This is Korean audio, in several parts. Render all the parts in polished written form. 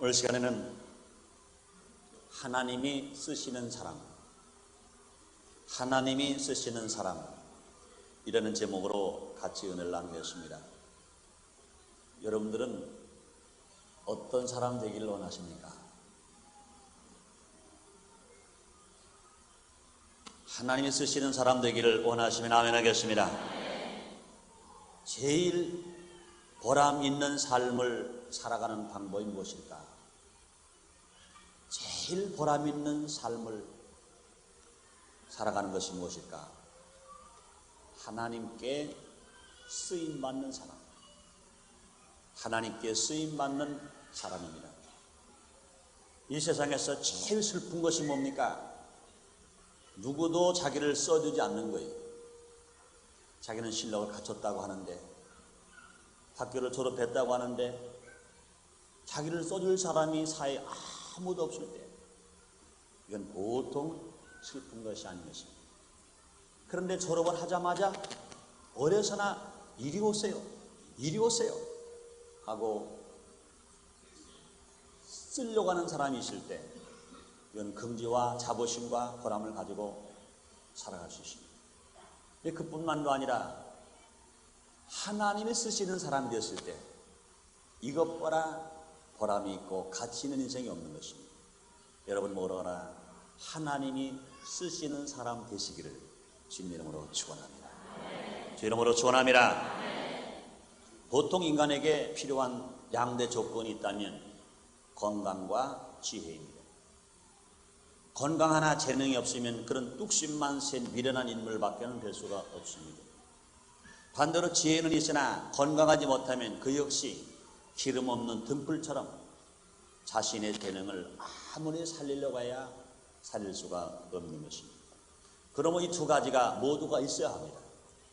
오늘 시간에는 하나님이 쓰시는 사람, 하나님이 쓰시는 사람 이라는 제목으로 같이 은혜를 나누겠습니다. 여러분들은 어떤 사람 되기를 원하십니까? 하나님이 쓰시는 사람 되기를 원하시면 아멘 하겠습니다. 제일 보람 있는 삶을 살아가는 방법이 무엇일까? 제일 보람 있는 삶을 살아가는 것이 무엇일까? 하나님께 쓰임받는 사람, 하나님께 쓰임받는 사람입니다. 이 세상에서 제일 슬픈 것이 뭡니까? 누구도 자기를 써주지 않는 거예요. 자기는 실력을 갖췄다고 하는데, 학교를 졸업했다고 하는데 자기를 써줄 사람이 사회에 아무도 없을 때, 이건 보통 슬픈 것이 아닌 것입니다. 그런데 졸업을 하자마자 어려서나 이리 오세요, 이리 오세요 하고 쓰려고 하는 사람이 있을 때, 이건 긍지와 자부심과 보람을 가지고 살아갈 수 있습니다. 그뿐만도 아니라 하나님이 쓰시는 사람이 되었을 때 이것보다 보람이 있고 가치 있는 인생이 없는 것입니다. 여러분 모두가 하나님이 쓰시는 사람 되시기를 주님 이름으로 축원합니다. 주 이름으로 축원합니다. 보통 인간에게 필요한 양대 조건이 있다면 건강과 지혜입니다. 건강 하나 재능이 없으면 그런 뚝심만 센 미련한 인물밖에는 될 수가 없습니다. 반대로 지혜는 있으나 건강하지 못하면 그 역시 기름 없는 등불처럼 자신의 재능을 아무리 살리려고 해야 살릴 수가 없는 것입니다. 그러면 이 두 가지가 모두가 있어야 합니다.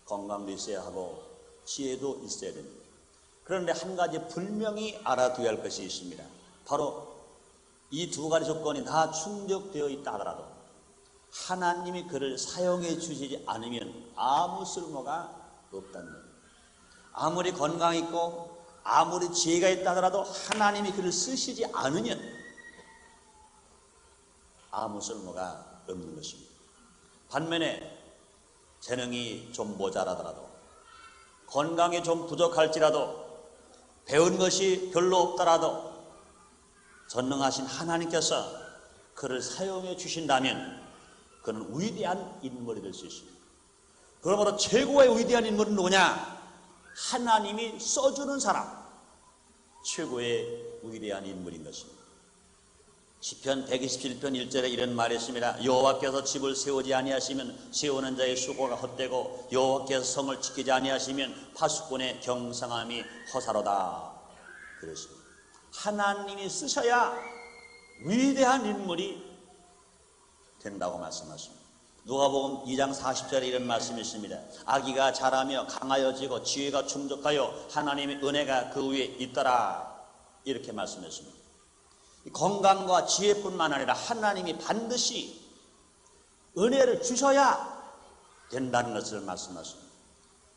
건강도 있어야 하고 지혜도 있어야 됩니다. 그런데 한 가지 분명히 알아둬야 할 것이 있습니다. 바로 이 두 가지 조건이 다 충족되어 있다 하더라도 하나님이 그를 사용해 주시지 않으면 아무 쓸모가 없다는 겁니다. 아무리 건강 있고 아무리 지혜가 있다 하더라도 하나님이 그를 쓰시지 않으면 아무 쓸모가 없는 것입니다. 반면에 재능이 좀 모자라더라도, 건강이 좀 부족할지라도, 배운 것이 별로 없더라도 전능하신 하나님께서 그를 사용해 주신다면 그는 위대한 인물이 될 수 있습니다. 그러므로 최고의 위대한 인물은 누구냐? 하나님이 써주는 사람, 최고의 위대한 인물인 것입니다. 시편 127편 1절에 이런 말이 있습니다. 여호와께서 집을 세우지 아니하시면 세우는 자의 수고가 헛되고 여호와께서 성을 지키지 아니하시면 파수꾼의 경상함이 허사로다. 그렇습니다. 하나님이 쓰셔야 위대한 인물이 된다고 말씀하십니다. 누가복음 2장 40절에 이런 말씀이 있습니다. 아기가 자라며 강하여지고 지혜가 충족하여 하나님의 은혜가 그 위에 있더라. 이렇게 말씀했습니다. 건강과 지혜뿐만 아니라 하나님이 반드시 은혜를 주셔야 된다는 것을 말씀하십니다.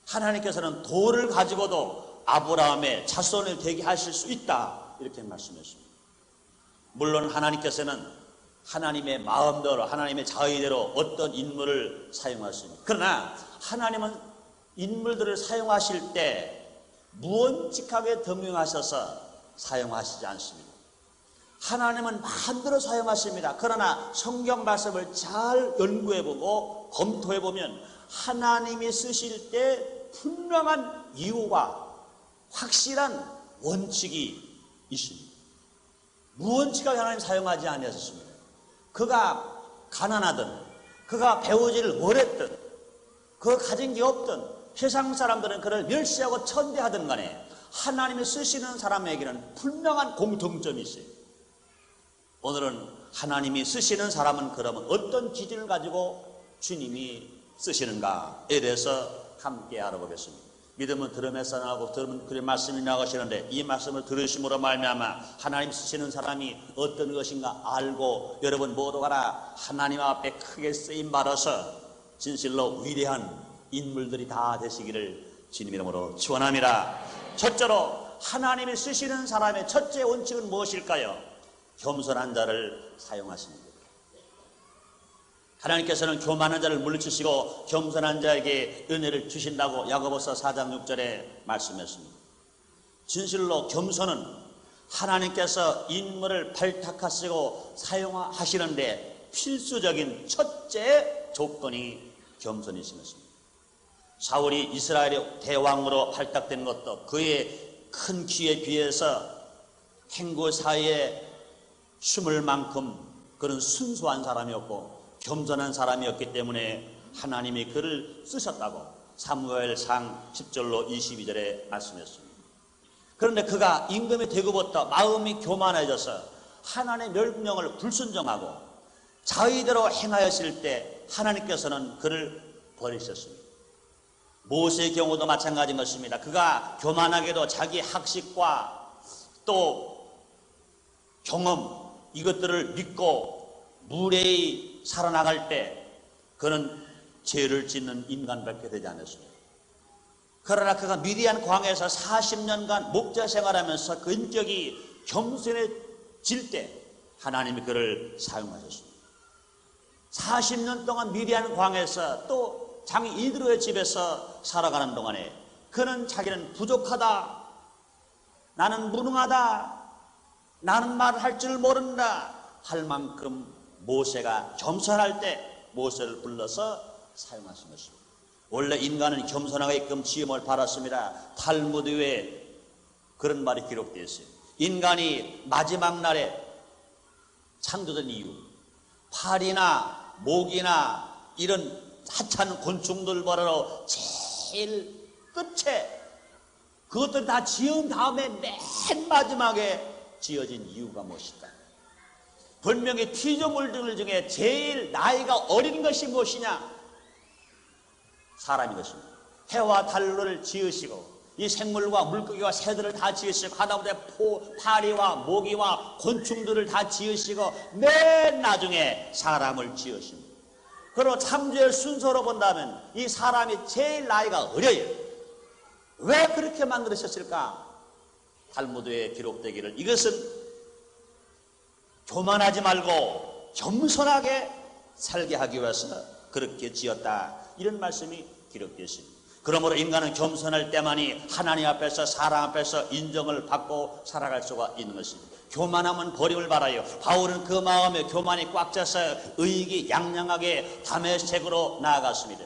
하나님께서는 돌을 가지고도 아브라함의 자손을 되게 하실 수 있다. 이렇게 말씀했습니다. 물론 하나님께서는 하나님의 마음대로, 하나님의 자의대로 어떤 인물을 사용하십니다. 그러나 하나님은 인물들을 사용하실 때 무언직하게 등용하셔서 사용하시지 않습니다. 하나님은 마음대로 사용하십니다. 그러나 성경 말씀을 잘 연구해보고 검토해보면 하나님이 쓰실 때 분명한 이유와 확실한 원칙이 있습니다. 무언직하게 하나님 사용하지 아니하셨습니다. 그가 가난하든, 그가 배우지를 못했든, 그가 가진 게 없든, 세상 사람들은 그를 멸시하고 천대하든 간에 하나님이 쓰시는 사람에게는 분명한 공통점이 있어요. 오늘은 하나님이 쓰시는 사람은 그러면 어떤 기준을 가지고 주님이 쓰시는가에 대해서 함께 알아보겠습니다. 믿음은 들음에서 나오고 들으면 그의 말씀이 나가시는데, 이 말씀을 들으심으로 말미암아 하나님 쓰시는 사람이 어떤 것인가 알고 여러분 모두가 하나님 앞에 크게 쓰임 받아서 진실로 위대한 인물들이 다 되시기를 주님 이름으로 축원합니다. 첫째로 하나님이 쓰시는 사람의 첫째 원칙은 무엇일까요? 겸손한 자를 사용하십니다. 하나님께서는 교만한 자를 물리치시고 겸손한 자에게 은혜를 주신다고 야고보서 4장 6절에 말씀했습니다. 진실로 겸손은 하나님께서 인물을 발탁하시고 사용하시는데 필수적인 첫째 조건이 겸손이신 것입니다. 사울이 이스라엘의 대왕으로 발탁된 것도 그의 큰 키에 비해서 행구 사이에 숨을 만큼 그런 순수한 사람이었고 겸손한 사람이었기 때문에 하나님이 그를 쓰셨다고 사무엘상 10절로 22절에 말씀했습니다. 그런데 그가 임금이 되고부터 마음이 교만해져서 하나님의 명령을 불순종하고 자의대로 행하였을 때 하나님께서는 그를 버리셨습니다. 모세의 경우도 마찬가지인 것입니다. 그가 교만하게도 자기 학식과 또 경험 이것들을 믿고 무례히 살아나갈 때 그는 죄를 짓는 인간밖에 되지 않았습니다. 그러나 그가 미디안 광야에서 40년간 목자 생활하면서 그 인격이 겸손해질 때 하나님이 그를 사용하셨습니다. 40년 동안 미디안 광야에서 또 장이 이드로의 집에서 살아가는 동안에 그는 자기는 부족하다, 나는 무능하다, 나는 말할 줄 모른다 할 만큼 모세가 겸손할 때 모세를 불러서 사용하신 것입니다. 원래 인간은 겸손하게끔 지음을 받았습니다. 탈무드에 그런 말이 기록되어 있어요. 인간이 마지막 날에 창조된 이유, 파리나 모기나 이런 하찮은 곤충들보다도 제일 끝에 그것들 다 지은 다음에 맨 마지막에 지어진 이유가 무엇일까? 분명히 피조물들 중에 제일 나이가 어린 것이 무엇이냐? 사람인 것입니다. 해와 달을 지으시고 이 생물과 물고기와 새들을 다 지으시고 하다못해 파리와 모기와 곤충들을 다 지으시고 맨 나중에 사람을 지으십니다. 그리고 창조의 순서로 본다면 이 사람이 제일 나이가 어려요. 왜 그렇게 만들으셨을까? 탈무드에 기록되기를 이것은 교만하지 말고 겸손하게 살게 하기 위해서 그렇게 지었다. 이런 말씀이 기록되어 있습니다. 그러므로 인간은 겸손할 때만이 하나님 앞에서 사람 앞에서 인정을 받고 살아갈 수가 있는 것입니다. 교만하면 버림을 받아요. 바울은 그 마음에 교만이 꽉 차서 의기양양하게 다메섹으로 나아갔습니다.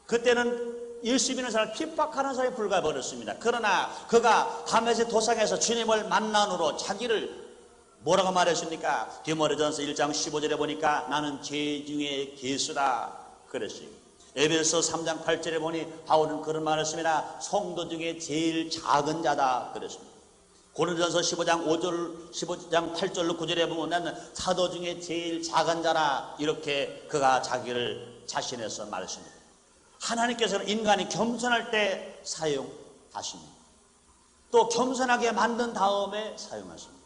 그때는 예수 믿는 사람을 핍박하는 사람이 불가버렸습니다. 그러나 그가 다메섹 도상에서 주님을 만난 후로 자기를 뭐라고 말했습니까? 디모데전서 1장 15절에 보니까 나는 죄 중에 개수다 그랬어요. 에베소 3장 8절에 보니 바울은 그런 말을 했습니다. 성도 중에 제일 작은 자다 그랬습니다. 고린도전서 15장 8절로 9절에 보면 나는 사도 중에 제일 작은 자라 이렇게 그가 자기를 자신해서 말했습니다. 하나님께서는 인간이 겸손할 때 사용하십니다. 또 겸손하게 만든 다음에 사용하십니다.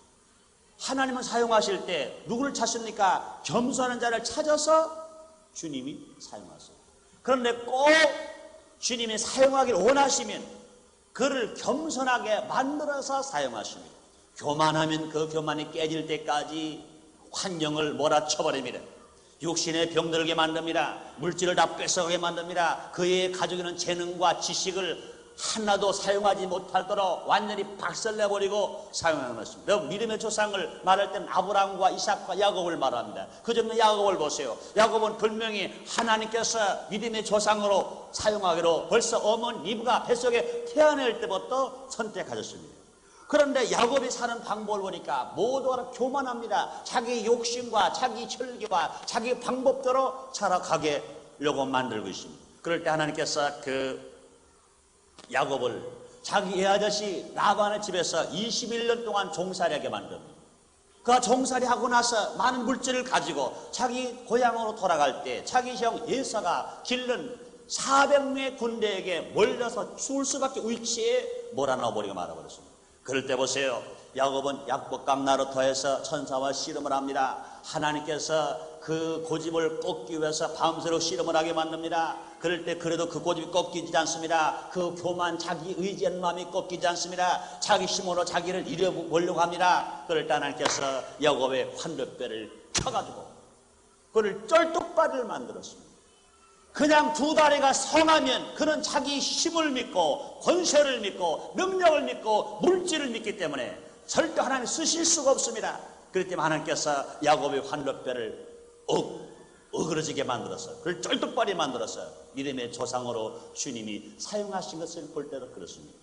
하나님은 사용하실 때 누구를 찾습니까? 겸손한 자를 찾아서 주님이 사용하세요. 그런데 꼭 주님이 사용하기를 원하시면 그를 겸손하게 만들어서 사용하십니다. 교만하면 그 교만이 깨질 때까지 환경을 몰아쳐버립니다. 육신의 병들게 만듭니다. 물질을 다 뺏어가게 만듭니다. 그의 가지고 있는 재능과 지식을 하나도 사용하지 못하도록 완전히 박살내버리고 사용하는 것입니다. 여러분 믿음의 조상을 말할 때는 아브라함과 이삭과 야곱을 말합니다. 그 점에 야곱을 보세요. 야곱은 분명히 하나님께서 믿음의 조상으로 사용하기로 벌써 어머니 리브가 뱃속에 태어날 때부터 선택하셨습니다. 그런데 야곱이 사는 방법을 보니까 모두가 교만합니다. 자기 욕심과 자기 철기와 자기 방법대로 살아가게려고 만들고 있습니다. 그럴 때 하나님께서 그 야곱을 자기 애아저씨 라반의 집에서 21년 동안 종살이하게 만듭니다. 그가 종살이하고 나서 많은 물질을 가지고 자기 고향으로 돌아갈 때 자기 형 예사가 기른 400명의 군대에게 몰려서 죽을 수밖에 위치에 몰아넣어버리고 말아버렸습니다. 그럴 때 보세요. 야곱은 약복강 나루 터에서 천사와 씨름을 합니다. 하나님께서 그 고집을 꺾기 위해서 밤새도록 씨름을 하게 만듭니다. 그럴 때 그래도 그 고집이 꺾이지 않습니다. 그 교만 자기 의지한 마음이 꺾이지 않습니다. 자기 힘으로 자기를 잃어보려고 합니다. 그럴 때 하나님께서 야곱의 환롯배를 펴가지고 그를 쩔뚝발이를 만들었습니다. 그냥 두 다리가 성하면 그는 자기 힘을 믿고 권세를 믿고 능력을 믿고 물질을 믿기 때문에 절대 하나님 쓰실 수가 없습니다. 그렇기 때문에 하나님께서 야곱의 환롯배를 어그러지게 만들었어요. 그걸 쩔뚝발이 만들었어요. 믿음의 조상으로 주님이 사용하신 것을 볼 때도 그렇습니다.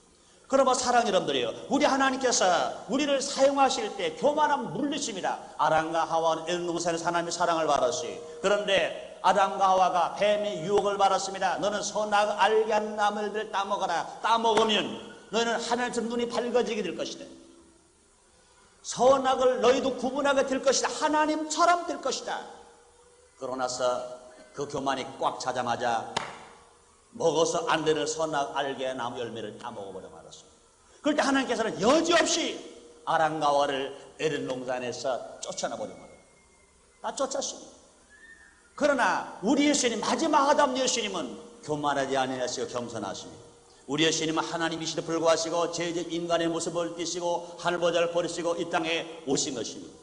그러면 사랑 여러분들이요, 우리 하나님께서 우리를 사용하실 때 교만함 물리십니다. 아담과 하와는 에덴 동산에서 하나님의 사랑을 받았어요. 그런데 아담과 하와가 뱀의 유혹을 받았습니다. 너는 선악 알게 하는 나무를 따먹어라. 따먹으면 너희는 하나님처럼 눈이 밝아지게 될 것이다. 선악을 너희도 구분하게 될 것이다. 하나님처럼 될 것이다. 그러고 나서 그 교만이 꽉 차자마자 먹어서 안 되는 선악 알게 나무 열매를 따먹어버려 말았습니다. 그럴 때 하나님께서는 여지없이 아람과 하와를 에덴 동산에서 쫓아내버려 말아요. 다 쫓았습니다. 그러나 우리 예수님, 마지막 아담 예수님은 교만하지 아니하시고 겸손하십니다. 우리 예수님은 하나님이시도 불구하시고 죄진 인간의 모습을 띠시고 하늘보좌를 버리시고 이 땅에 오신 것입니다.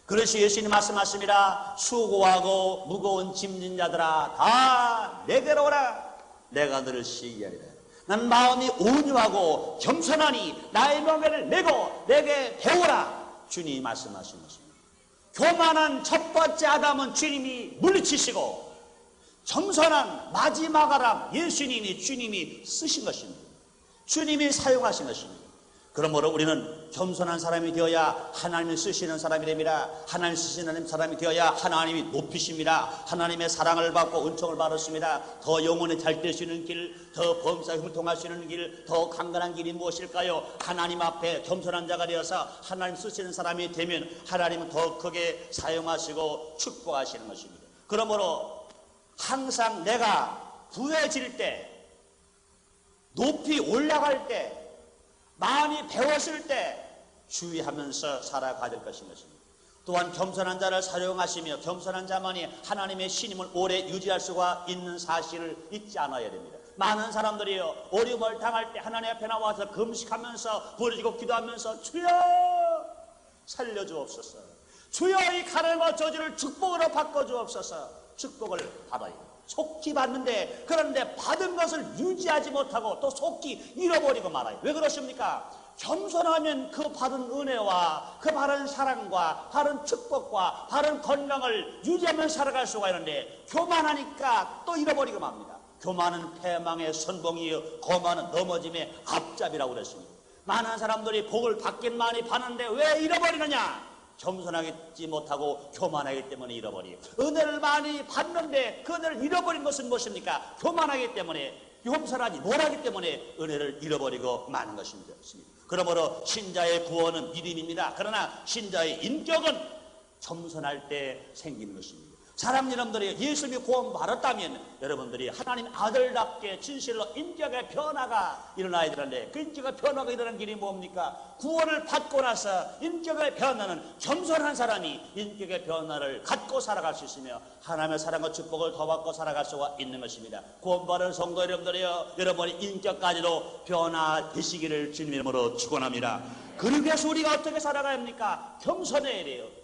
그래서 예수님 말씀하십니다. 수고하고 무거운 짐진 자들아 다 내게로 오라. 내가 너를 쉬게 하리라. 난 마음이 온유하고 겸손하니 나의 멍에를 메고 내게 배우라. 주님이 말씀하신 것입니다. 교만한 첫 번째 아담은 주님이 물리치시고 겸손한 마지막 아담 예수님이 주님이 쓰신 것입니다. 주님이 사용하신 것입니다. 그러므로 우리는 겸손한 사람이 되어야 하나님이 쓰시는 사람이 됩니다. 하나님 쓰시는 사람이 되어야 하나님이 높이십니다. 하나님의 사랑을 받고 은총을 받았습니다. 더 영혼이 잘 될 수 있는 길, 더 범사에 형통할 수 있는 길, 더 강건한 길이 무엇일까요? 하나님 앞에 겸손한 자가 되어서 하나님 쓰시는 사람이 되면 하나님은 더 크게 사용하시고 축복하시는 것입니다. 그러므로 항상 내가 부해질 때, 높이 올라갈 때, 많이 배웠을 때 주의하면서 살아가야 될 것인 것입니다. 또한 겸손한 자를 사용하시며 겸손한 자만이 하나님의 신임을 오래 유지할 수가 있는 사실을 잊지 않아야 됩니다. 많은 사람들이요, 어려움을 당할 때 하나님 앞에 나와서 금식하면서 부르짖고 기도하면서 주여 살려주옵소서, 주여 이 가난과 저주를 축복으로 바꿔주옵소서. 축복을 받아요. 속히 받는데, 그런데 받은 것을 유지하지 못하고 또 속히 잃어버리고 말아요. 왜 그러십니까? 겸손하면 그 받은 은혜와 그 받은 사랑과 받은 축복과 받은 건강을 유지하면서 살아갈 수가 있는데, 교만하니까 또 잃어버리고 맙니다. 교만은 패망의 선봉이요 거만은 넘어짐의 앞잡이라고 그랬습니다. 많은 사람들이 복을 받긴 많이 받는데 왜 잃어버리느냐? 겸손하지 못하고 교만하기 때문에 잃어버려요. 은혜를 많이 받는데 그 은혜를 잃어버린 것은 무엇입니까? 교만하기 때문에, 겸손하지 못하기 때문에 은혜를 잃어버리고 마는 것입니다. 그러므로 신자의 구원은 믿음입니다. 그러나 신자의 인격은 겸손할 때 생기는 것입니다. 사람 여러분들이 예수님이 구원 받았다면 여러분들이 하나님 아들답게 진실로 인격의 변화가 일어나야 되는데, 그 인격의 변화가 일어나는 길이 뭡니까? 구원을 받고 나서 인격의 변화는 겸손한 사람이 인격의 변화를 갖고 살아갈 수 있으며 하나님의 사랑과 축복을 더 받고 살아갈 수가 있는 것입니다. 구원받은 성도 여러분들이요, 여러분의 인격까지도 변화되시기를 주님 이름으로 축원합니다. 그러기 위해서 우리가 어떻게 살아가야 합니까? 겸손해야 돼요.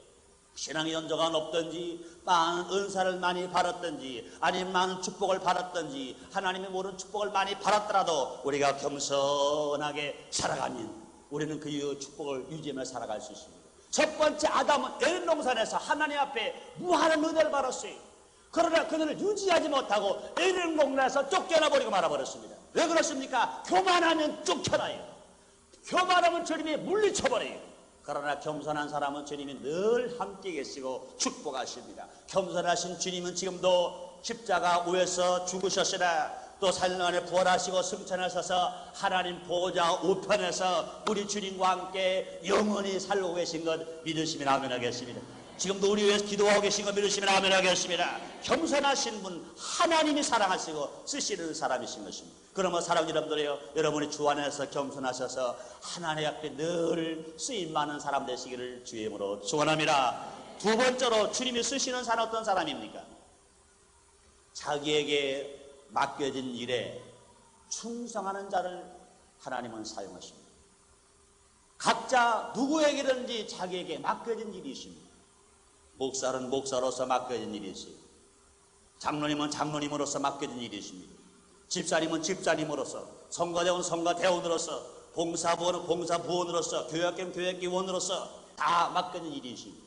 신앙의 연조가 높든지 많은 은사를 많이 받았든지 아니면 많은 축복을 받았든지 하나님의 모든 축복을 많이 받았더라도 우리가 겸손하게 살아가면 우리는 그 축복을 유지하며 살아갈 수 있습니다. 첫 번째 아담은 에덴 동산에서 하나님 앞에 무한한 은혜를 받았어요. 그러나 그들을 유지하지 못하고 에덴 동산에서 쫓겨나 버리고 말아버렸습니다. 왜 그렇습니까? 교만하면 쫓겨나요. 교만하면 주님이 물리쳐버려요. 그러나 겸손한 사람은 주님이 늘 함께 계시고 축복하십니다. 겸손하신 주님은 지금도 십자가 위에서 죽으셨으나 또 살림 안에 부활하시고 승천하셔서 하나님 보호자 우편에서 우리 주님과 함께 영원히 살고 계신 것 믿으시면 아멘 하겠습니다. 지금도 우리 위해서 기도하고 계신 거 믿으시면 아멘 하겠습니다. 겸손하신 분, 하나님이 사랑하시고 쓰시는 사람이신 것입니다. 그러면 사랑하는 여러분들이요, 여러분이 주 안에서 겸손하셔서 하나님 앞에 늘 쓰임 많은 사람 되시기를 주의 이름으로 축원합니다. 두 번째로 주님이 쓰시는 사람 어떤 사람입니까? 자기에게 맡겨진 일에 충성하는 자를 하나님은 사용하십니다. 각자 누구에게든지 자기에게 맡겨진 일이 있습니다. 목사는 목사로서 맡겨진 일이 있어요. 장로님은 장로님으로서 맡겨진 일이 있습니다. 집사님은 집사님으로서, 성가대원 성가대원으로서, 봉사부원은 봉사부원으로서, 교역경 교역기원으로서 다 맡겨진 일이 있습니다.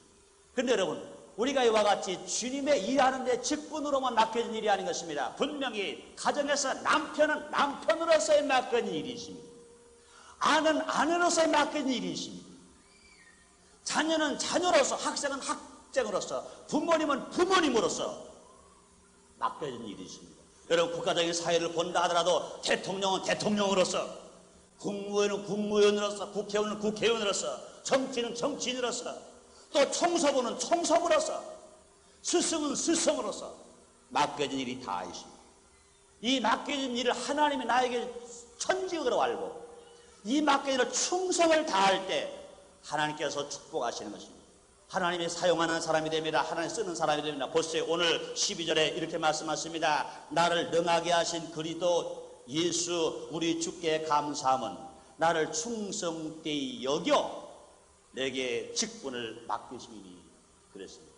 그런데 여러분, 우리가 이와 같이 주님의 일하는데 직분으로만 맡겨진 일이 아닌 것입니다. 분명히 가정에서 남편은 남편으로서의 맡겨진 일이 있습니다. 아는 아내로서의 맡겨진 일이 있습니다. 자녀는 자녀로서, 학생은 학생으로서, 부모님은 부모님으로서 맡겨진 일이 있습니다. 여러분, 국가적인 사회를 본다 하더라도 대통령은 대통령으로서, 국무위원은 국무위원으로서, 국회의원은 국회의원으로서, 정치인은 정치인으로서, 또 총서부는 총서부로서, 스승은 스승으로서 맡겨진 일이 다 있습니다. 이 맡겨진 일을 하나님이 나에게 천직으로 알고 이 맡겨진 일을 충성을 다할 때 하나님께서 축복하시는 것입니다. 하나님이 사용하는 사람이 됩니다. 하나님 쓰는 사람이 됩니다. 보세요. 오늘 12절에 이렇게 말씀하십니다. 나를 능하게 하신 그리스도 예수 우리 주께 감사함은 나를 충성되이 여겨 내게 직분을 맡기시니 그랬습니다.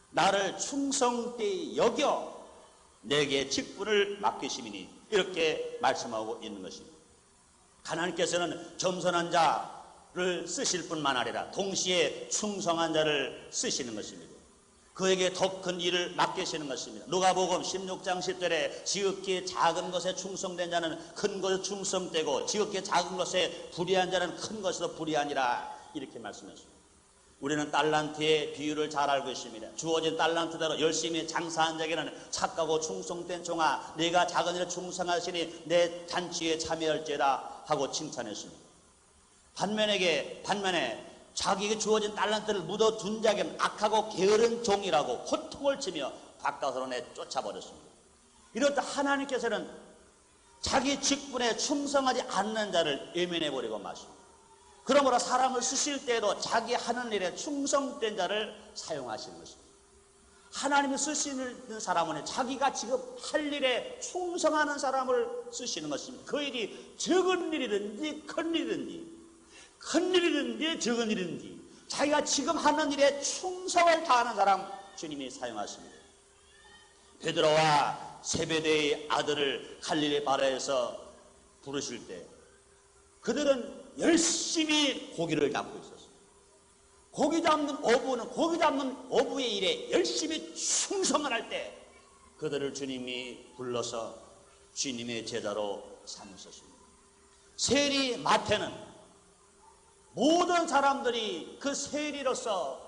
나를 충성되이 여겨 내게 직분을 맡기시니 이렇게 말씀하고 있는 것입니다. 하나님께서는 겸손한 자를 쓰실 뿐만 아니라 동시에 충성한 자를 쓰시는 것입니다. 그에게 더 큰 일을 맡기시는 것입니다. 누가복음 16장 10절에 지극히 작은 것에 충성된 자는 큰 것에 충성되고 지극히 작은 것에 불의한 자는 큰 것에도 불의하니라 이렇게 말씀했습니다. 우리는 달란트의 비유를 잘 알고 있습니다. 주어진 달란트대로 열심히 장사한 자에게는 착하고 충성된 종아 내가 작은 일에 충성하시니 내 잔치에 참여할지라 하고 칭찬했습니다. 반면에 자기에게 주어진 달란트를 묻어둔 자에게는 악하고 게으른 종이라고 호통을 치며 바깥으로 내쫓아버렸습니다. 이렇다 하나님께서는 자기 직분에 충성하지 않는 자를 외면해버리고 마십니다. 그러므로 사람을 쓰실 때에도 자기 하는 일에 충성된 자를 사용하시는 것입니다. 하나님이 쓰시는 사람은 자기가 지금 할 일에 충성하는 사람을 쓰시는 것입니다. 그 일이 적은 일이든지 큰 일이든지 적은 일이든지 자기가 지금 하는 일에 충성을 다하는 사람 주님이 사용하십니다. 베드로와 세베대의 아들을 갈릴리 바다에서 부르실 때 그들은 열심히 고기를 잡고 있었어요. 고기 잡는 어부의 일에 열심히 충성을 할 때 그들을 주님이 불러서 주님의 제자로 삼으셨습니다. 세리 마태는 모든 사람들이 그 세리로서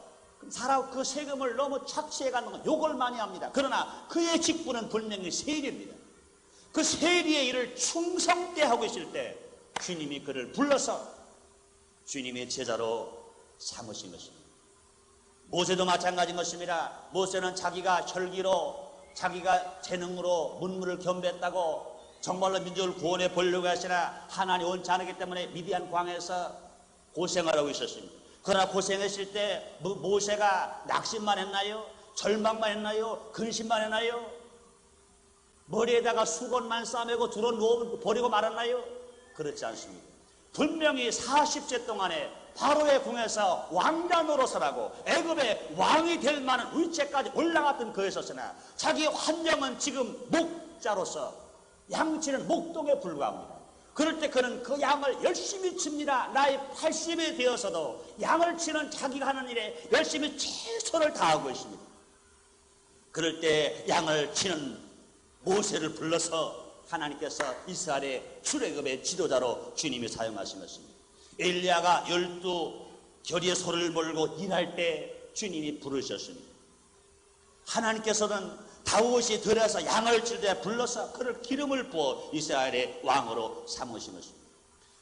그 세금을 너무 착취해 가는 건 욕을 많이 합니다. 그러나 그의 직분은 분명히 세리입니다. 그 세리의 일을 충성되이 하고 있을 때 주님이 그를 불러서 주님의 제자로 삼으신 것입니다. 모세도 마찬가지인 것입니다. 모세는 자기가 혈기로 자기가 재능으로 문물을 겸비했다고 정말로 민족을 구원해 보려고 하시나 하나님 원치 않기 때문에 미디안 광야에서 고생을 하고 있었습니다. 그러나 고생했을 때 모세가 낙심만 했나요? 절망만 했나요? 근심만 했나요? 머리에다가 수건만 싸매고 들어 누워 버리고 말았나요? 그렇지 않습니다. 분명히 40세 동안에 바로의 궁에서 왕자 노릇을 애굽의 왕이 될 만한 위치까지 올라갔던 그였었으나 자기 환경은 지금 목자로서 양치는 목동에 불과합니다. 그럴 때 그는 그 양을 열심히 칩니다. 나이 80이 되어서도 양을 치는 자기가 하는 일에 열심히 최선을 다하고 있습니다. 그럴 때 양을 치는 모세를 불러서 하나님께서 이스라엘의 출애굽의 지도자로 주님이 사용하신 것입니다. 엘리야가 12결의의 소를 몰고 일할 때 주님이 부르셨습니다. 하나님께서는 다윗이 들에서 양을 칠 때 불러서 그를 기름을 부어 이스라엘의 왕으로 삼으신 것입니다.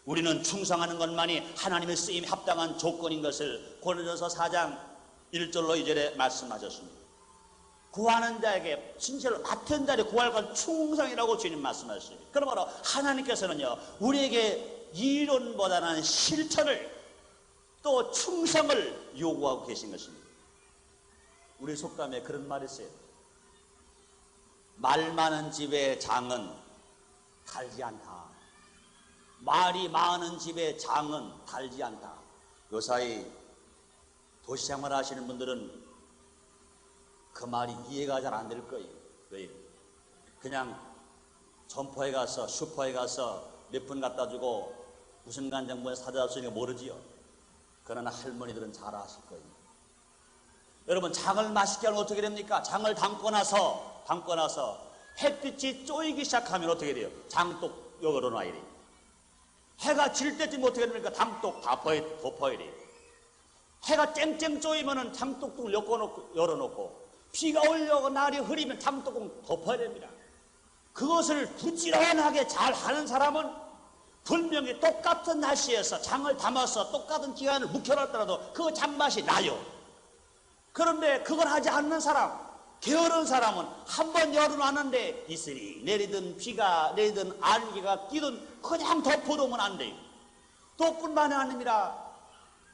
우리는 충성하는 것만이 하나님의 쓰임에 합당한 조건인 것을 고린도서 4장 1절로 2절에 말씀하셨습니다. 구하는 자에게 진실로 맡은 자리 구할 것 충성이라고 주님 말씀하셨습니다. 그러므로 하나님께서는요, 우리에게 이론보다는 실천을 또 충성을 요구하고 계신 것입니다. 우리 속담에 그런 말이 있어요. 말 많은 집의 장은 달지 않다. 말이 많은 집의 장은 달지 않다. 요사이 도시생활 하시는 분들은 그 말이 이해가 잘 안 될 거예요. 왜요? 그냥 점포에 가서 슈퍼에 가서 몇 분 갖다 주고 무슨 간장분에 사다 줬으니까 모르지요. 그러나 할머니들은 잘 아실 거예요. 여러분, 장을 맛있게 하면 어떻게 됩니까? 장을 담고 나서 햇빛이 쪼이기 시작하면 어떻게 돼요? 장독 열어놔야 돼요. 해가 질 때쯤 어떻게 됩니까? 장독 덮어야 돼요. 해가 쨍쨍 쪼이면은 장독을 열어놓고 비가 올려고 날이 흐리면 장독을 덮어야 됩니다. 그것을 부지런하게 잘 하는 사람은 분명히 똑같은 날씨에서 장을 담아서 똑같은 기간을 묵혀놨더라도 그 장맛이 나요. 그런데 그걸 하지 않는 사람, 게으른 사람은 한번 열어놨는데 이슬이 내리든 비가 내리든 안개가 끼든 그냥 덮어두면 안 돼요. 또뿐만이 아닙니다.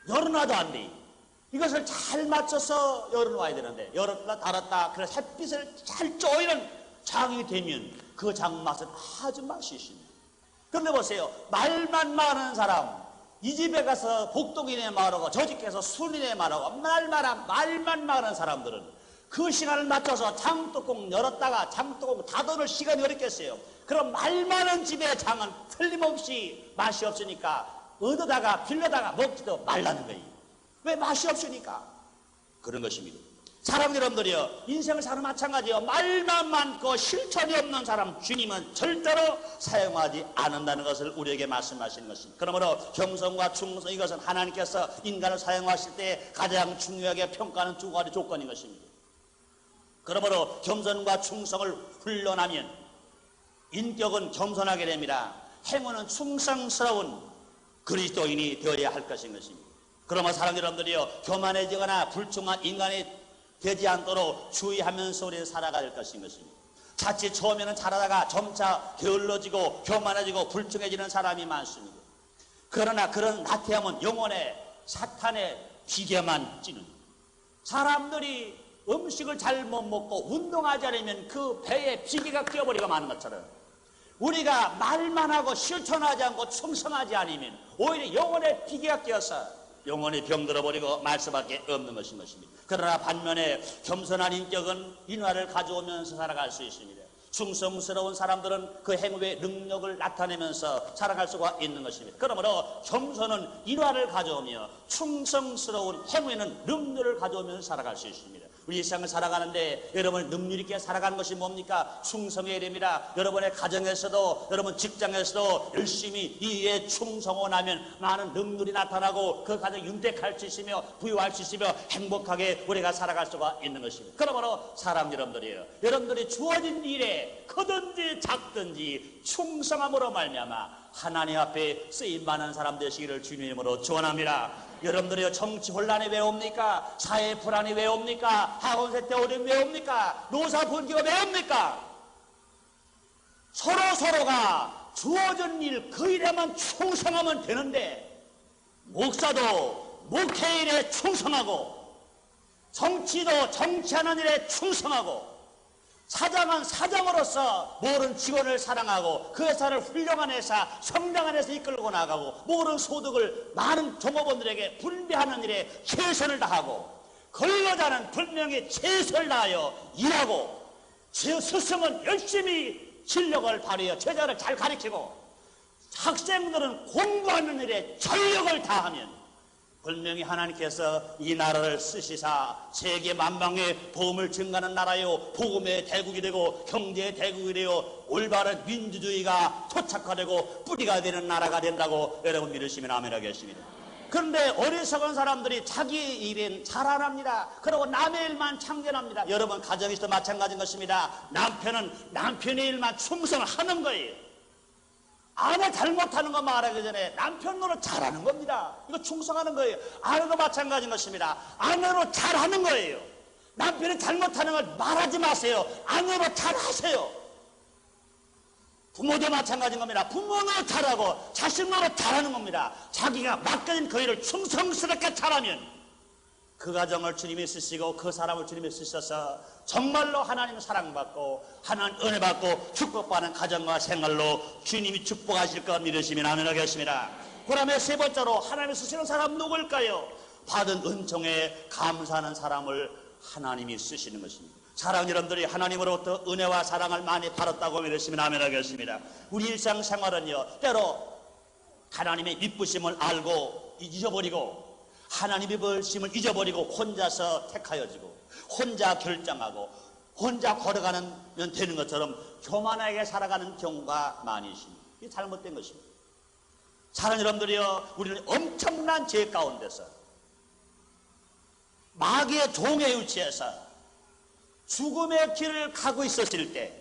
열어놔도 안 돼요. 이것을 잘 맞춰서 열어놔야 되는데 열었다 닫았다 그래서 햇빛을 잘 쪼이는 장이 되면 그 장맛은 아주 맛있습니다. 그런데 보세요. 말만 많은 사람, 이 집에 가서 복동이네 말하고 저 집 가서 순이네 말하고 말만 많은 사람들은 그 시간을 맞춰서 장뚜껑 열었다가 장뚜껑 닫아놓을 시간이 어렵겠어요. 그럼 말 많은 집의 장은 틀림없이 맛이 없으니까 얻어다가 빌려다가 먹지도 말라는 거예요. 왜? 맛이 없으니까. 그런 것입니다. 사람 여러분들이요, 인생을 사는 마찬가지요. 말만 많고 실천이 없는 사람 주님은 절대로 사용하지 않는다는 것을 우리에게 말씀하시는 것입니다. 그러므로 겸손과 충성, 이것은 하나님께서 인간을 사용하실 때 가장 중요하게 평가하는 두 가지 조건인 것입니다. 그러므로 겸손과 충성을 훈련하면 인격은 겸손하게 됩니다. 행위는 충성스러운 그리스도인이 되어야 할 것인 것입니다. 그러면 사랑 여러분들이요, 교만해지거나 불충한 인간이 되지 않도록 주의하면서 우리는 살아가야 될 것인 것입니다. 자칫 처음에는 잘하다가 점차 게을러지고 교만해지고 불충해지는 사람이 많습니다. 그러나 그런 나태함은 영혼의 사탄의 비계만 찌는, 사람들이 음식을 잘 못 먹고 운동하지 않으면 그 배에 비계가 끼어버리고 마는 것처럼 우리가 말만 하고 실천하지 않고 충성하지 않으면 오히려 영혼의 비계가 끼어서 영혼이 병들어버리고 말 수밖에 없는 것인 것입니다. 그러나 반면에 겸손한 인격은 인화를 가져오면서 살아갈 수 있습니다. 충성스러운 사람들은 그 행위의 능력을 나타내면서 살아갈 수가 있는 것입니다. 그러므로 겸손은 인화를 가져오며 충성스러운 행위는 능력을 가져오면서 살아갈 수 있습니다. 우리 세상을 살아가는데 여러분 능률 있게 살아가는 것이 뭡니까? 충성해야 됩니다. 여러분의 가정에서도 여러분 직장에서도 열심히 이에 충성하고 나면 많은 능률이 나타나고 그 가정이 윤택할 수 있으며 부유할 수 있으며 행복하게 우리가 살아갈 수가 있는 것입니다. 그러므로 사람 여러분들이에요. 여러분들이 주어진 일에 크든지 작든지 충성함으로 말미암아 하나님 앞에 쓰임받는 사람 되시기를 주님으로 축원합니다. 여러분들이 정치 혼란이 왜 옵니까? 사회 불안이 왜 옵니까? 학원 세태 어려움이 왜 옵니까? 노사 분기가 왜 옵니까? 서로가 주어진 일 그 일에만 충성하면 되는데 목사도 목회일에 충성하고 정치도 정치하는 일에 충성하고 사장은 사장으로서 모든 직원을 사랑하고 그 회사를 훌륭한 회사, 성장한 회사 이끌고 나가고 모든 소득을 많은 종업원들에게 분배하는 일에 최선을 다하고 근로자는 분명히 최선을 다하여 일하고 스승은 열심히 실력을 발휘하여 제자를 잘 가르치고 학생들은 공부하는 일에 전력을 다하면 분명히 하나님께서 이 나라를 쓰시사 세계 만방에 복음을 증가하는 나라요 복음의 대국이 되고 경제의 대국이 되어 올바른 민주주의가 토착화되고 뿌리가 되는 나라가 된다고 여러분 믿으시면 아멘 하겠습니다. 그런데 어리석은 사람들이 자기 일은 잘 안 합니다. 그리고 남의 일만 참견합니다. 여러분 가정에서도 마찬가지인 것입니다. 남편은 남편의 일만 충성을 하는 거예요. 아내 잘못하는 거 말하기 전에 남편 노릇 잘하는 겁니다. 이거 충성하는 거예요. 아내도 마찬가지인 것입니다. 아내로 잘하는 거예요. 남편이 잘못하는 걸 말하지 마세요. 아내로 잘하세요. 부모도 마찬가지인 겁니다. 부모는 잘하고 자식으로 잘하는 겁니다. 자기가 맡겨진 그 일을 충성스럽게 잘하면 그 가정을 주님이 쓰시고 그 사람을 주님이 쓰셔서 정말로 하나님 사랑받고 하나님 은혜받고 축복받는 가정과 생활로 주님이 축복하실 것 믿으시면 아멘 하겠습니다. 그 다음에 세 번째로 하나님이 쓰시는 사람 누굴까요? 받은 은총에 감사하는 사람을 하나님이 쓰시는 것입니다. 사랑하는 여러분들이 하나님으로부터 은혜와 사랑을 많이 받았다고 믿으시면 아멘 하겠습니다. 우리 일상생활은요, 때로 하나님의 미쁘심을 알고 잊어버리고 하나님의 벌심을 잊어버리고 혼자서 택하여지고 혼자 결정하고 혼자 걸어가면 되는 것처럼 교만하게 살아가는 경우가 많이 있습니다. 이게 잘못된 것입니다. 사랑하는 여러분들이요, 우리는 엄청난 죄 가운데서 마귀의 종에 위치해서 죽음의 길을 가고 있었을 때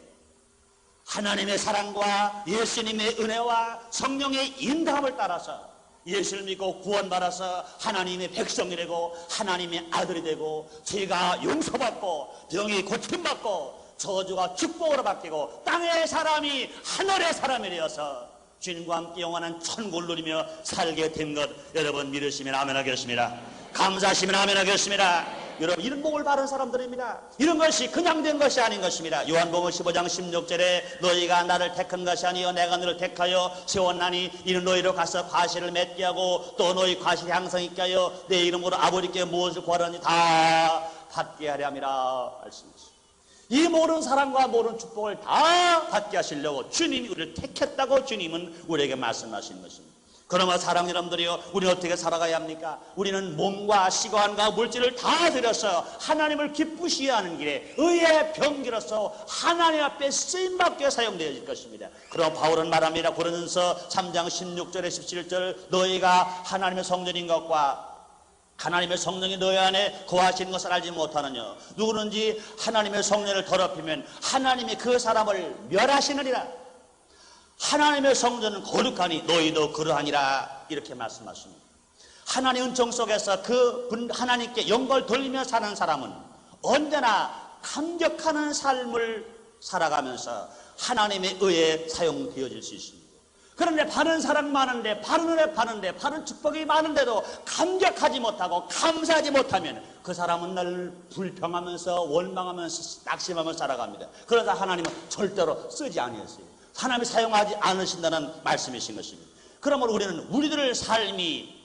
하나님의 사랑과 예수님의 은혜와 성령의 인도함을 따라서 예수를 믿고 구원받아서 하나님의 백성이 되고 하나님의 아들이 되고 죄가 용서받고 병이 고침받고 저주가 축복으로 바뀌고 땅의 사람이 하늘의 사람이 되어서 주님과 함께 영원한 천국을 누리며 살게 된 것 여러분 믿으시면 아멘 하겠습니다. 감사하시면 아멘 하겠습니다. 여러분 이런 복을 받은 사람들입니다. 이런 것이 그냥 된 것이 아닌 것입니다. 요한복음 15장 16절에 너희가 나를 택한 것이 아니요 내가 너를 택하여 세웠나니 이는 너희로 가서 과실을 맺게 하고 또 너희 과실이 항상 있게 하여 내 이름으로 아버지께 무엇을 구하려니 다 받게 하려 함이라 말씀하십니다. 이 모든 사랑과 모든 축복을 다 받게 하시려고 주님이 우리를 택했다고 주님은 우리에게 말씀하시는 것입니다. 그러나 사랑 여러분들이요, 우리는 어떻게 살아가야 합니까? 우리는 몸과 시간과 물질을 다 들여서 하나님을 기쁘시게 하는 길에 의의 병기로서 하나님 앞에 쓰임받게 사용되어질 것입니다. 그럼 바울은 말합니다. 고린도서 3장 16절에 17절 너희가 하나님의 성전인 것과 하나님의 성령이 너희 안에 거하시는 것을 알지 못하느냐. 누구든지 하나님의 성령을 더럽히면 하나님이 그 사람을 멸하시느니라. 하나님의 성전은 거룩하니 너희도 그러하니라. 이렇게 말씀하십니다. 하나님의 은총 속에서 그 하나님께 영광을 돌리며 사는 사람은 언제나 감격하는 삶을 살아가면서 하나님의 의에 사용되어질 수 있습니다. 그런데 바른 사랑 많은데 바른 은혜 많은데 바른 축복이 많은데도 감격하지 못하고 감사하지 못하면 그 사람은 늘 불평하면서 원망하면서 낙심하면서 살아갑니다. 그러다 하나님은 절대로 쓰지 아니했어요. 하나님이 사용하지 않으신다는 말씀이신 것입니다. 그러므로 우리는 우리들의 삶이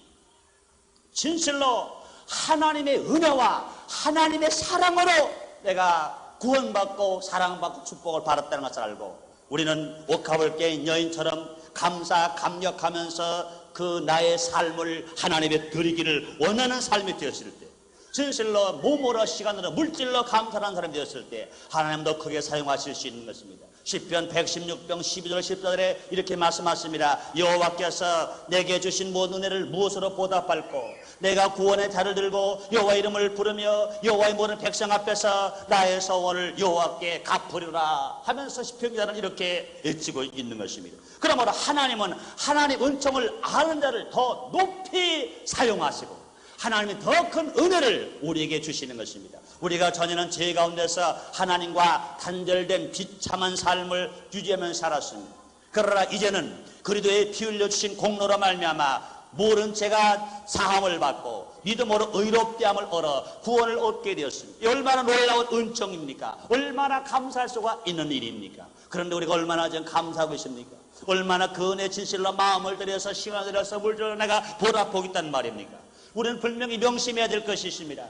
진실로 하나님의 은혜와 하나님의 사랑으로 내가 구원받고 사랑받고 축복을 받았다는 것을 알고 우리는 옥합을 깨인 여인처럼 감사 감격하면서 그 나의 삶을 하나님께 드리기를 원하는 삶이 되었을 때 진실로 몸으로 시간으로 물질로 감사하는 사람이 되었을 때 하나님도 크게 사용하실 수 있는 것입니다. 시편 116편 12절 14절에 이렇게 말씀하십니다. 여호와께서 내게 주신 모든 은혜를 무엇으로 보답할꼬 내가 구원의 자를 들고 여호와 이름을 부르며 여호와의 모든 백성 앞에서 나의 소원을 여호와께 갚으리라 하면서 시편 기자는 이렇게 외치고 있는 것입니다. 그러므로 하나님은 하나님 은총을 아는 자를 더 높이 사용하시고 하나님이 더 큰 은혜를 우리에게 주시는 것입니다. 우리가 전에는 죄 가운데서 하나님과 단절된 비참한 삶을 유지하면서 살았습니다. 그러나 이제는 그리스도의 피 흘려 주신 공로로 말미암아 모든 죄가 사함을 받고 믿음으로 의롭게 함을 얻어 구원을 얻게 되었습니다. 얼마나 놀라운 은총입니까? 얼마나 감사할 수가 있는 일입니까? 그런데 우리가 얼마나 좀 감사하고 있습니까? 얼마나 그 은혜 진실로 마음을 들여서 시간을 들여서 물질로 내가 보답하겠다는 말입니까? 우리는 분명히 명심해야 될 것이 있습니다.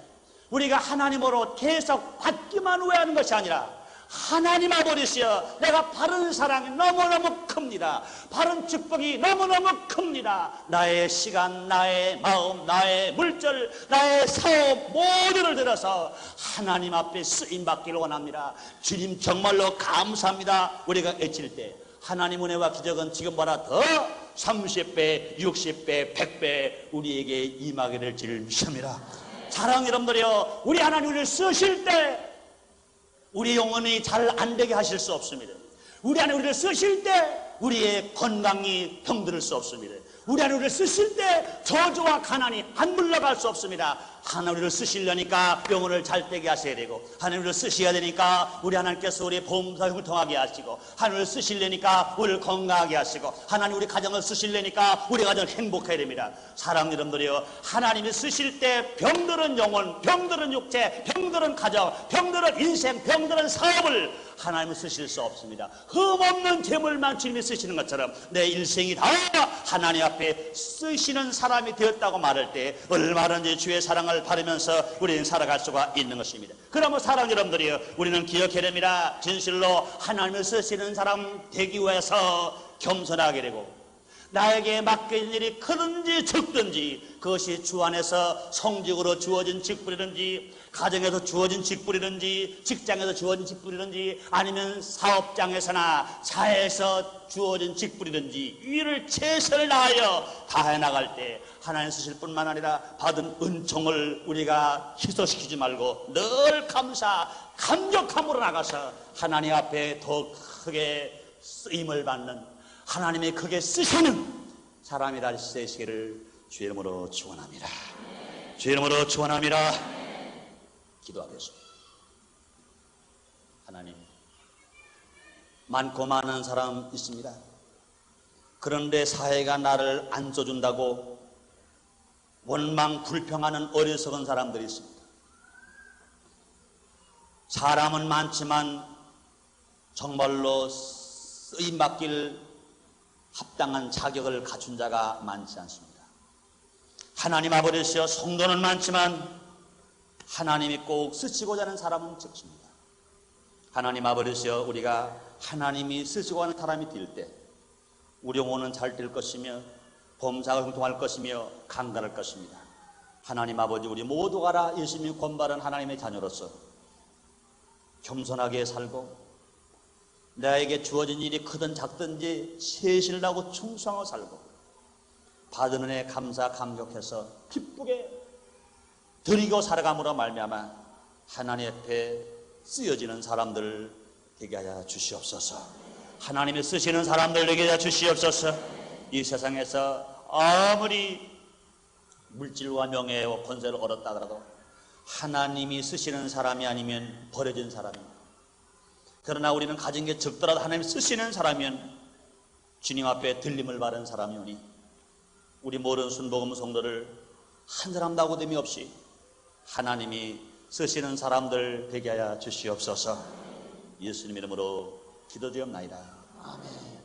우리가 하나님으로 계속 받기만 왜 하는 것이 아니라 하나님 아버지시여 내가 바른 사랑이 너무너무 큽니다. 바른 축복이 너무너무 큽니다. 나의 시간, 나의 마음, 나의 물질, 나의 사업 모두를 들어서 하나님 앞에 쓰임받기를 원합니다. 주님 정말로 감사합니다. 우리가 외칠 때 하나님 은혜와 기적은 지금보다 더 30배, 60배, 100배 우리에게 임하게 될 줄을 믿습니다. 사랑하는 여러분들이요, 우리 하나님 우리를 쓰실 때 우리 영혼이 잘 안 되게 하실 수 없습니다. 우리 안에 우리를 쓰실 때 우리의 건강이 병들을 수 없습니다. 우리 하나님을 쓰실 때 저주와 가난이 안 물러갈 수 없습니다. 하나님을 쓰시려니까 영혼을 잘 되게 하셔야 되고, 하나님을 쓰셔야 되니까 우리 하나님께서 우리의 보험사 형통하게 하시고, 하나님을 쓰시려니까 우리를 건강하게 하시고, 하나님 우리 가정을 쓰시려니까 우리 가정 행복해야 됩니다. 사랑하는 여러분들이요, 하나님이 쓰실 때 병들은 영혼, 병들은 육체, 병들은 가정, 병들은 인생, 병들은 사업을 하나님은 쓰실 수 없습니다. 흠없는 재물만 주님이 쓰시는 것처럼 내 일생이 다 하나님 앞에 쓰시는 사람이 되었다고 말할 때 얼마든지 주의 사랑을 받으면서 우리는 살아갈 수가 있는 것입니다. 그러면 사랑하는 여러분들이요, 우리는 기억해야 됩니다. 진실로 하나님을 쓰시는 사람 되기 위해서 겸손하게 되고, 나에게 맡겨진 일이 크든지 적든지 그것이 주 안에서 성직으로 주어진 직분이든지, 가정에서 주어진 직분이든지, 직장에서 주어진 직분이든지, 아니면 사업장에서나 사회에서 주어진 직분이든지 이를 최선을 다하여 다해 나갈 때 하나님 쓰실 뿐만 아니라 받은 은총을 우리가 희소시키지 말고 늘 감격함으로 나가서 하나님 앞에 더 크게 쓰임을 받는, 하나님의 크게 쓰시는 사람이 다시 되시기를 주의 이름으로 축원합니다. 주의 이름으로 축원합니다. 기도하겠습니다. 하나님, 많고 많은 사람 있습니다. 그런데 사회가 나를 안 써준다고 원망 불평하는 어리석은 사람들이 있습니다. 사람은 많지만 정말로 쓰임받길 합당한 자격을 갖춘 자가 많지 않습니다. 하나님 아버지시여, 성도는 많지만 하나님이 꼭 쓰시고자 하는 사람은 적습니다. 하나님 아버지시여, 우리가 하나님이 쓰시고 하는 사람이 될 때 우리 영혼은 잘 될 것이며 범사가 형통할 것이며 강건할 것입니다. 하나님 아버지, 우리 모두가 다 예수님이 권받은 하나님의 자녀로서 겸손하게 살고, 나에게 주어진 일이 크든 작든지 세신을 하고 충성하고 살고, 받은 은혜 감사 감격해서 기쁘게 드리고 살아감으로 말미암아 하나님 앞에 쓰여지는 사람들 되게 하여 주시옵소서. 하나님이 쓰시는 사람들 되게 하여 주시옵소서. 이 세상에서 아무리 물질과 명예와 권세를 얻었다 하더라도 하나님이 쓰시는 사람이 아니면 버려진 사람입니다. 그러나 우리는 가진 게 적더라도 하나님 쓰시는 사람이면 주님 앞에 들림을 받은 사람이오니, 우리 모든 순복음 성도를 한 사람도 하고됨이 없이 하나님이 쓰시는 사람들 되게 하여 주시옵소서. 예수님 이름으로 기도드리옵나이다. 아멘.